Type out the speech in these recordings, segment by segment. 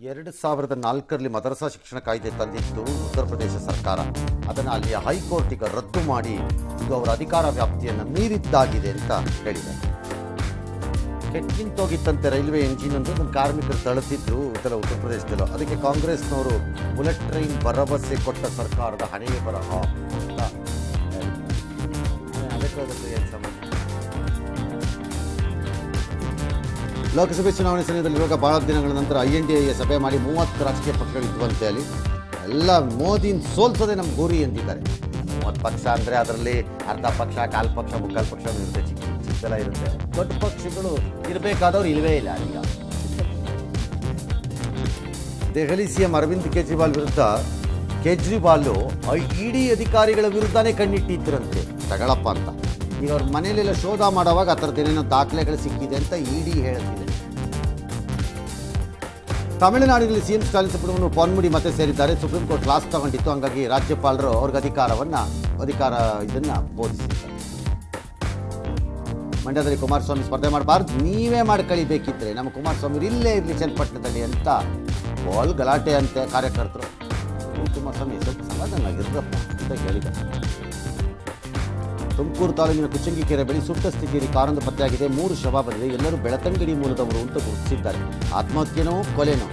2004ರಲ್ಲಿ ಮದರಸಾ ಶಿಕ್ಷಣ ಕಾಯ್ದೆ ತಂದಿತ್ತು ಉತ್ತರ ಪ್ರದೇಶ ಸರ್ಕಾರ. ಅದನ್ನು ಅಲ್ಲಿಯ ಹೈಕೋರ್ಟ್ ಈಗ ರದ್ದು ಮಾಡಿ ಇದು ಅವರ ಅಧಿಕಾರ ವ್ಯಾಪ್ತಿಯನ್ನು ಮೀರಿದ್ದಾಗಿದೆ ಅಂತ ಹೇಳಿದೆ. ಕೆಟ್ಟಿಂತೋಗಿತ್ತಂತೆ ರೈಲ್ವೆ ಎಂಜಿನ್ ಅಂತ ನಮ್ಮ ಕಾರ್ಮಿಕರು ತಳುತ್ತಿದ್ರು ಉತ್ತರ ಪ್ರದೇಶದಲ್ಲೂ. ಅದಕ್ಕೆ ಕಾಂಗ್ರೆಸ್ನವರು ಬುಲೆಟ್ ಟ್ರೈನ್ ಭರವಸೆ ಕೊಟ್ಟ ಸರ್ಕಾರದ ಹಣೆಯ ಬರಹ ಅಂತ ಲೋಕಸಭೆ ಚುನಾವಣೆ ಸಮಯದಲ್ಲಿರುವಾಗ ಬಹಳ ದಿನಗಳ ನಂತರ INDA ಸಭೆ ಮಾಡಿ 30 ರಾಜಕೀಯ ಪಕ್ಷಗಳಿದ್ದುವಂತೆ. ಅಲ್ಲಿ ಎಲ್ಲ ಮೋದಿನ ಸೋಲ್ಸೋದೇ ನಮ್ಮ ಗುರಿ ಎಂದಿದ್ದಾರೆ. 30 ಪಕ್ಷ ಅಂದರೆ ಅದರಲ್ಲಿ ಅರ್ಧ ಪಕ್ಷ, ಕಾಲು ಪಕ್ಷ, ಮುಕ್ಕಾಲು ಪಕ್ಷ ಇರುತ್ತೆ, ಚಿಕ್ಕದೆಲ್ಲ ಇರುತ್ತೆ. ದೊಡ್ಡ ಪಕ್ಷಗಳು ಇರಬೇಕಾದವ್ರು ಇಲ್ಲವೇ ಇಲ್ಲ. ಈಗ ದೆಹಲಿ CM ಅರವಿಂದ್ ಕೇಜ್ರಿವಾಲ್ ವಿರುದ್ಧ ಕೇಜ್ರಿವಾಲ್ ಇಡಿ ಅಧಿಕಾರಿಗಳ ವಿರುದ್ಧನೇ ಕಣ್ಣಿಟ್ಟಿದ್ದರಂತೆ ತಗಳಪ್ಪ ಅಂತ. ಈಗ ಅವ್ರ ಮನೆಯಲ್ಲೆಲ್ಲ ಶೋಧ ಮಾಡುವಾಗ ಆ ಥರದ್ದು ಏನೇನೋ ದಾಖಲೆಗಳು ಸಿಕ್ಕಿದೆ ಅಂತ ಇಡಿ ಹೇಳುತ್ತಿದೆ. ತಮಿಳುನಾಡಿನಲ್ಲಿ CM ಸ್ಟಾಲಿನ್ ಸುಬ್ರಹ್ಮಣ್ಯಂ ಪೊನ್ಮುಡಿ ಮತ್ತೆ ಸೇರಿದ್ದಾರೆ. ಸುಪ್ರೀಂ ಕೋರ್ಟ್ ಕ್ಲಾಸ್ ತಗೊಂಡಿತ್ತು, ಹಂಗಾಗಿ ರಾಜ್ಯಪಾಲರು ಅವ್ರಿಗೆ ಇದನ್ನು ಬೋಧಿಸಿದ್ದಾರೆ. ಮಂಡ್ಯದಲ್ಲಿ ಕುಮಾರಸ್ವಾಮಿ ಸ್ಪರ್ಧೆ ಮಾಡಬಾರ್ದು, ನೀವೇ ಮಾಡಿ ಕಳಿಬೇಕಿದ್ರೆ ನಮ್ಮ ಕುಮಾರಸ್ವಾಮಿ ಇಲ್ಲೇ ಇರಲಿ ಚನ್ನಪಟ್ಟಣದಲ್ಲಿ ಅಂತ ಬಾಲ್ ಗಲಾಟೆ ಅಂತೆ ಕಾರ್ಯಕರ್ತರು. ಕುಮಾರಸ್ವಾಮಿ ಸ್ವಲ್ಪ ಸಮಾಧಾನವಾಗಿರ್ರಪ್ಪ ಅಂತ ಹೇಳಿದ್ದಾರೆ. ತುಮಕೂರು ತಾಲೂಕಿನ ಕುಚ್ಚಂಗಿಕೆರೆ ಬಳಿ ಸುಟ್ಟ ಸ್ಥಿತಿಯಲ್ಲಿ ಕಾರೊಂದು ಪತ್ತೆಯಾಗಿದೆ. 3 ಶವ ಬಂದಿದೆ. ಎಲ್ಲರೂ ಬೆಳತಂಗಡಿ ಮೂಲದವರು ಅಂತ ಗುರುತಿಸಿದ್ದಾರೆ. ಆತ್ಮಹತ್ಯೆನೋ ಕೊಲೆನೋ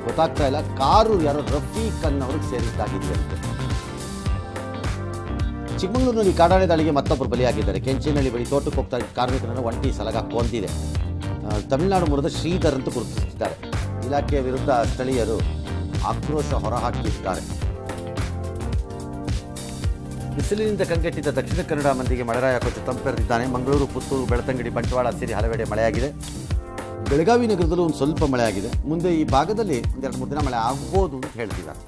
ಗೊತ್ತಾಗ್ತಾ ಇಲ್ಲ. ಕಾರು ಯಾರೋ ರಫೀಕ್ ಅನ್ನೋರಿಗೆ ಸೇರಿದ್ದಾಗಿದೆಯಂತೆ. ಚಿಕ್ಕಮಗಳೂರಿನಲ್ಲಿ ಕಾಡಾನೆ ದಾಳಿಗೆ ಮತ್ತೊಬ್ಬರು ಬಲಿಯಾಗಿದ್ದಾರೆ. ಕೆಂಚೇನಹಳ್ಳಿ ಬಳಿ ತೋಟಕ್ಕೆ ಹೋಗ್ತಾ ಇದ್ದ ಕಾರ್ಮಿಕರನ್ನು ಒಂಟಿ ಸಲಗ ಕೊಂದಿದೆ. ತಮಿಳುನಾಡು ಮೂಲದ ಶ್ರೀಧರ್ ಅಂತ ಗುರುತಿಸಿದ್ದಾರೆ. ಇಲಾಖೆಯ ವಿರುದ್ಧ ಸ್ಥಳೀಯರು ಆಕ್ರೋಶ ಹೊರಹಾಕಿದ್ದಾರೆ. ಬಿಸಿಲಿನಿಂದ ಕಂಗೆಟ್ಟಿದ್ದ ದಕ್ಷಿಣ ಕನ್ನಡ ಮಂದಿಗೆ ಮಳೆರಾಯ ಕೊಂಚ ತಂಪೆರೆದಿದ್ದಾನೆ. ಮಂಗಳೂರು, ಪುತ್ತೂರು, ಬೆಳತಂಗಡಿ, ಬಂಟ್ವಾಳ ಸೇರಿ ಹಲವೆಡೆ ಮಳೆಯಾಗಿದೆ. ಬೆಳಗಾವಿ ನಗರದಲ್ಲೂ ಒಂದು ಸ್ವಲ್ಪ ಮಳೆಯಾಗಿದೆ. ಮುಂದೆ ಈ ಭಾಗದಲ್ಲಿ 1-2-3 ದಿನ ಮಳೆ ಆಗ್ಬೋದು ಅಂತ ಹೇಳ್ತಿದ್ದಾರೆ.